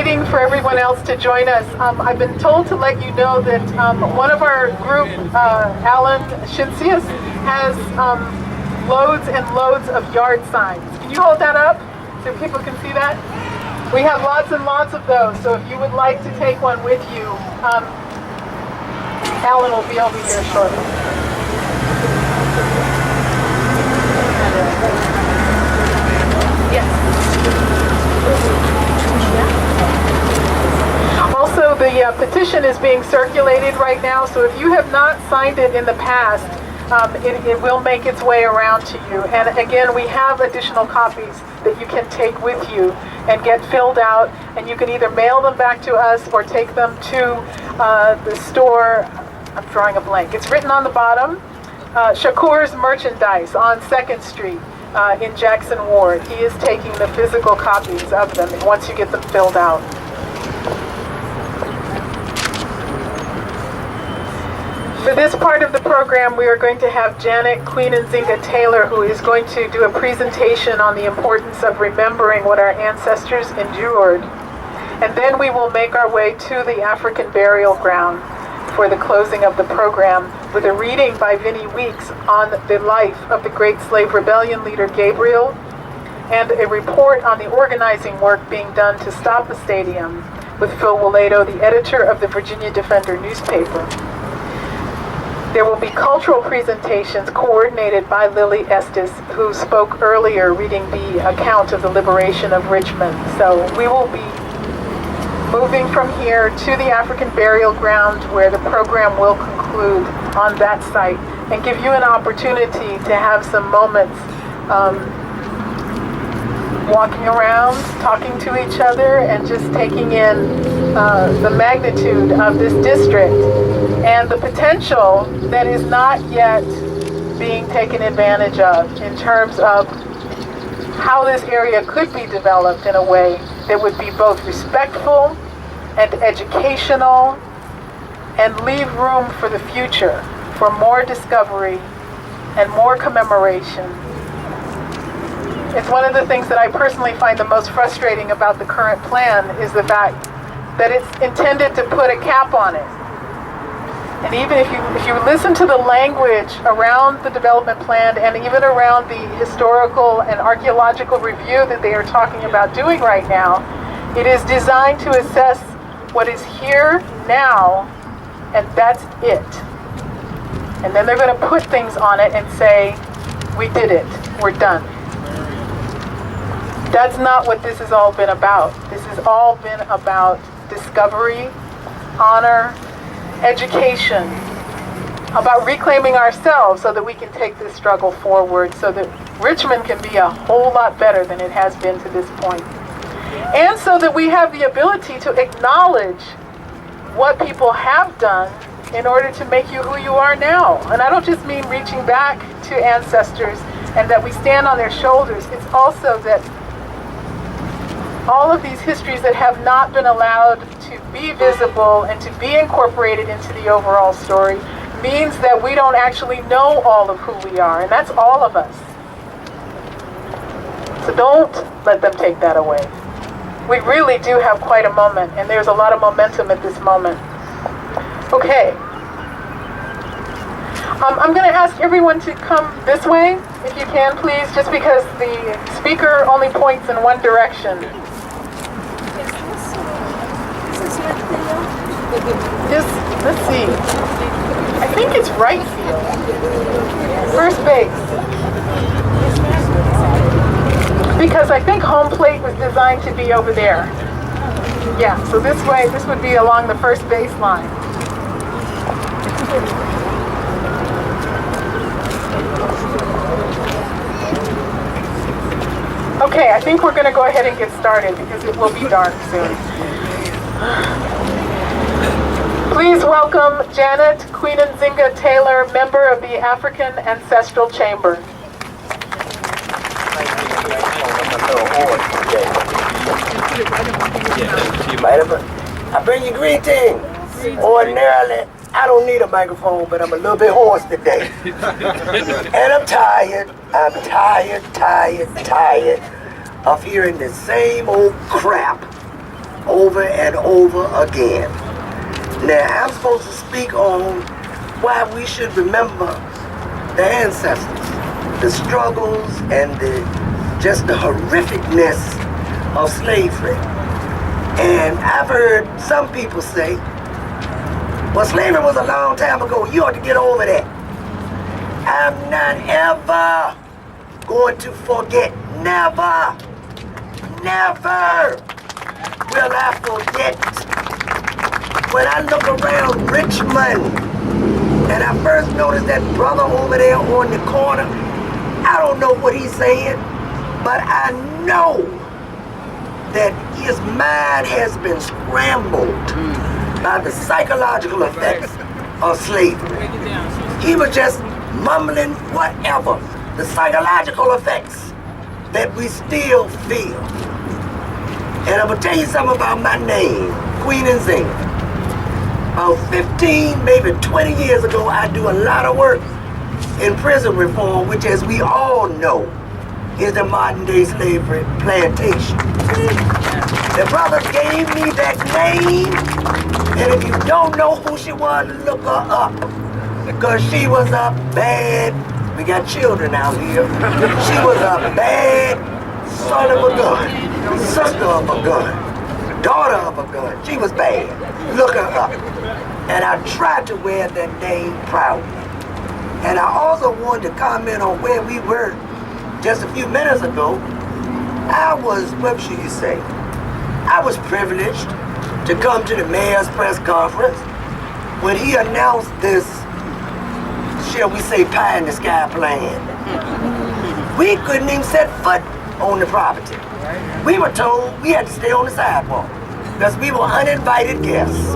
waiting for everyone else to join us, I've been told to let you know that one of our group, Alan Shinsius, has loads and loads of yard signs. Can you hold that up so people can see that? We have lots and lots of those, so if you would like to take one with you, Alan will be over here shortly. Yes. Also, the petition is being circulated right now, so if you have not signed it in the past, it will make its way around to you. And again, we have additional copies that you can take with you and get filled out, and you can either mail them back to us or take them to the store. I'm drawing a blank. It's written on the bottom. Shockoe's Merchandise on 2nd Street in Jackson Ward. He is taking the physical copies of them once you get them filled out. For this part of the program, we are going to have Janet Queen Nzinga Taylor, who is going to do a presentation on the importance of remembering what our ancestors endured. And then we will make our way to the African burial ground for the closing of the program with a reading by Vinnie Weeks on the life of the great slave rebellion leader Gabriel, and a report on the organizing work being done to stop the stadium with Phil Waledo, the editor of the Virginia Defender newspaper. There will be cultural presentations coordinated by Lily Estes, who spoke earlier reading the account of the liberation of Richmond. So we will be moving from here to the African burial ground, where the program will conclude on that site, and give you an opportunity to have some moments walking around, talking to each other, and just taking in the magnitude of this district and the potential that is not yet being taken advantage of in terms of how this area could be developed in a way that would be both respectful and educational and leave room for the future, for more discovery and more commemoration. It's one of the things that I personally find the most frustrating about the current plan is the fact that it's intended to put a cap on it. And even if you listen to the language around the development plan and even around the historical and archaeological review that they are talking about doing right now, it is designed to assess what is here now, and that's it. And then they're going to put things on it and say, we did it, we're done. That's not what this has all been about. This has all been about discovery, honor, education, about reclaiming ourselves so that we can take this struggle forward, so that Richmond can be a whole lot better than it has been to this point. And so that we have the ability to acknowledge what people have done in order to make you who you are now. And I don't just mean reaching back to ancestors and that we stand on their shoulders. It's also that all of these histories that have not been allowed to be visible and to be incorporated into the overall story means that we don't actually know all of who we are, and that's all of us. So don't let them take that away. We really do have quite a moment, and there's a lot of momentum at this moment. Okay. I'm going to ask everyone to come this way, if you can, please, just because the speaker only points in one direction. Just, let's see. I think it's right field. First base. Because I think home plate was designed to be over there. Yeah, so this way, this would be along the first base line. Okay, I think we're going to go ahead and get started because it will be dark soon. Please welcome Janet Queen Nzinga Taylor, member of the African Ancestral Chamber. I bring you greetings. Ordinarily, I don't need a microphone, but I'm a little bit hoarse today. And I'm tired of hearing the same old crap over and over again. Now, I'm supposed to speak on why we should remember the ancestors, the struggles and just the horrificness of slavery. And I've heard some people say, well, slavery was a long time ago. You ought to get over that. I'm not ever going to forget. Never, never will I forget. When I look around Richmond and I first noticed that brother over there on the corner, I don't know what he's saying, but I know that his mind has been scrambled by the psychological effects of slavery. He was just mumbling whatever, the psychological effects that we still feel. And I'm gonna tell you something about my name, Queen Nzinga. About 15, maybe 20 years ago, I do a lot of work in prison reform, which, as we all know, is the modern day slavery plantation. The brother gave me that name, and if you don't know who she was, look her up, because she was a bad, we got children out here, she was a bad son of a gun, sister of a gun, daughter of a gun. She was bad. Look her up. And I tried to wear that name proudly. And I also wanted to comment on where we were just a few minutes ago. I was, what should you say? I was privileged to come to the mayor's press conference when he announced this, shall we say, pie in the sky plan. We couldn't even set foot on the property. We were told we had to stay on the sidewalk because we were uninvited guests.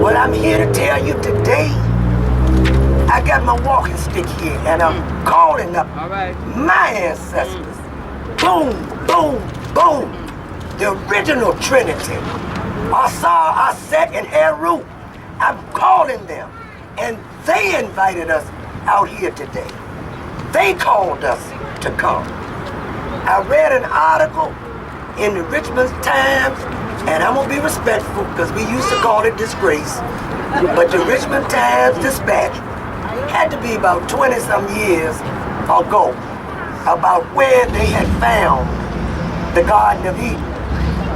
Well, I'm here to tell you today, I got my walking stick here and I'm calling up my ancestors. Boom, boom, boom. The original Trinity. Asar, Aset, and Heru. I'm calling them. And they invited us out here today. They called us to come. I read an article in the Richmond Times, and I'm gonna be respectful because we used to call it disgrace, but the Richmond Times Dispatch had to be about 20-some years ago about where they had found the Garden of Eden,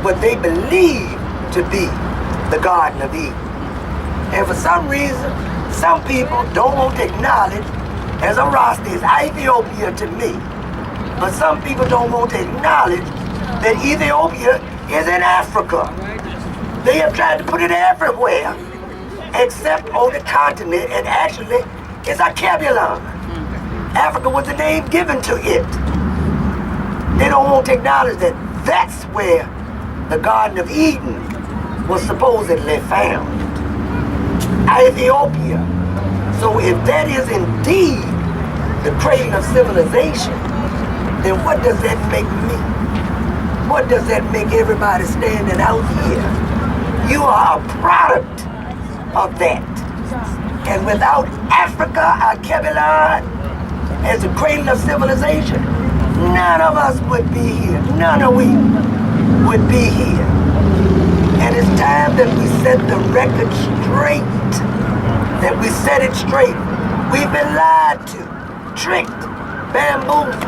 what they believed to be the Garden of Eden. And for some reason, some people don't want to acknowledge, as a Rasta is Ethiopia to me, but some people don't want to acknowledge that Ethiopia is in Africa. They have tried to put it everywhere except on the continent, and actually it's a Kebulon. Africa was the name given to it. They don't want to acknowledge that that's where the Garden of Eden was supposedly found. Ethiopia. So if that is indeed the cradle of civilization, then what does that make me? What does that make everybody standing out here? You are a product of that. And without Africa, our Kebulon, as the cradle of civilization, none of us would be here. None of we would be here. And it's time that we set the record straight. That we set it straight. We've been lied to, tricked, bamboozled.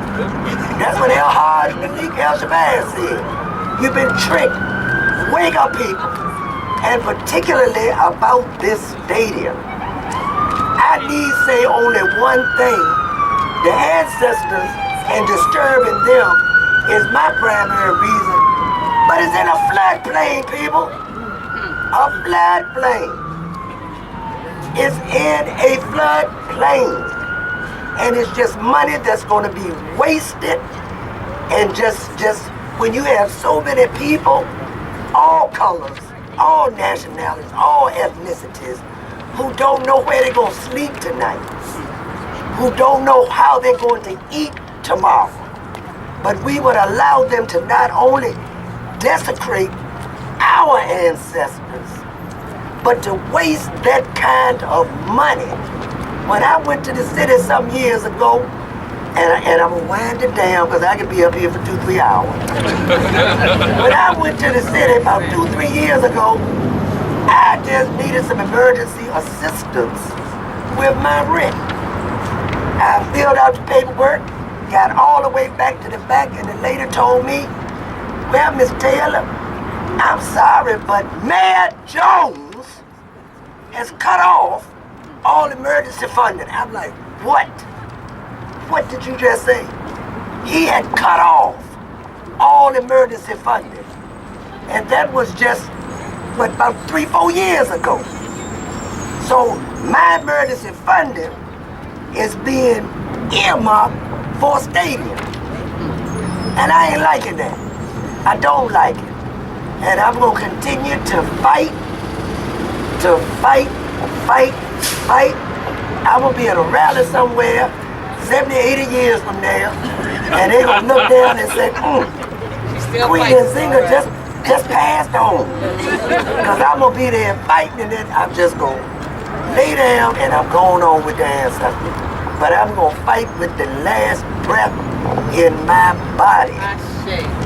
That's what El-Hajj Malik El-Shabazz said. You've been tricked. Wake up, people. And particularly about this stadium. I need say only one thing. The ancestors and disturbing them is my primary reason. But it's in a floodplain, people. A floodplain. It's in a floodplain. And it's just money that's going to be wasted. And just when you have so many people, all colors, all nationalities, all ethnicities, who don't know where they're going to sleep tonight, who don't know how they're going to eat tomorrow. But we would allow them to not only desecrate our ancestors, but to waste that kind of money. When I went to the city some years ago, And I'm gonna wind it down because I could be up here for 2-3 hours. When I went to the city about 2-3 years ago, I just needed some emergency assistance with my rent. I filled out the paperwork, got all the way back to the back, and the lady told me, well, Miss Taylor, I'm sorry, but Mayor Jones has cut off all emergency funding. I'm like, what? What did you just say? He had cut off all emergency funding. And that was just, what, about 3-4 years ago. So my emergency funding is being earmarked for a stadium. And I ain't liking that. I don't like it. And I'm gonna continue to fight. I'm gonna be at a rally somewhere 70, 80 years from now, and they're gonna look down and say, Queen Nzinga just passed on. Because I'm gonna be there fighting, and then I'm just gonna lay down and I'm going on with the ancestors. But I'm gonna fight with the last breath in my body.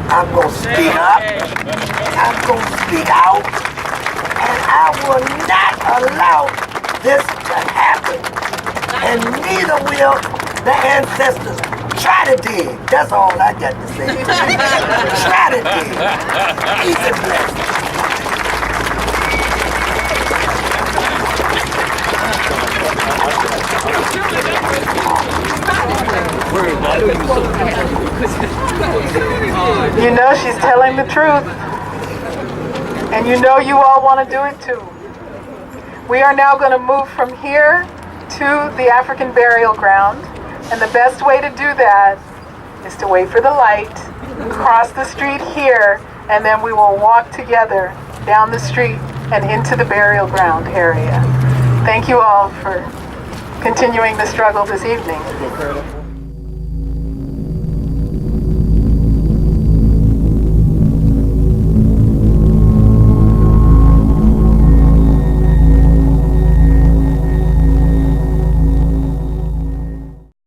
I'm gonna speak up, I'm gonna speak out, and I will not allow this to happen. And neither will the ancestors. Try to dig. That's all I got to say. Try to dig. Peace and blessings. You know she's telling the truth. And you know you all want to do it too. We are now going to move from here to the African burial ground. And the best way to do that is to wait for the light, cross the street here, and then we will walk together down the street and into the burial ground area. Thank you all for continuing the struggle this evening.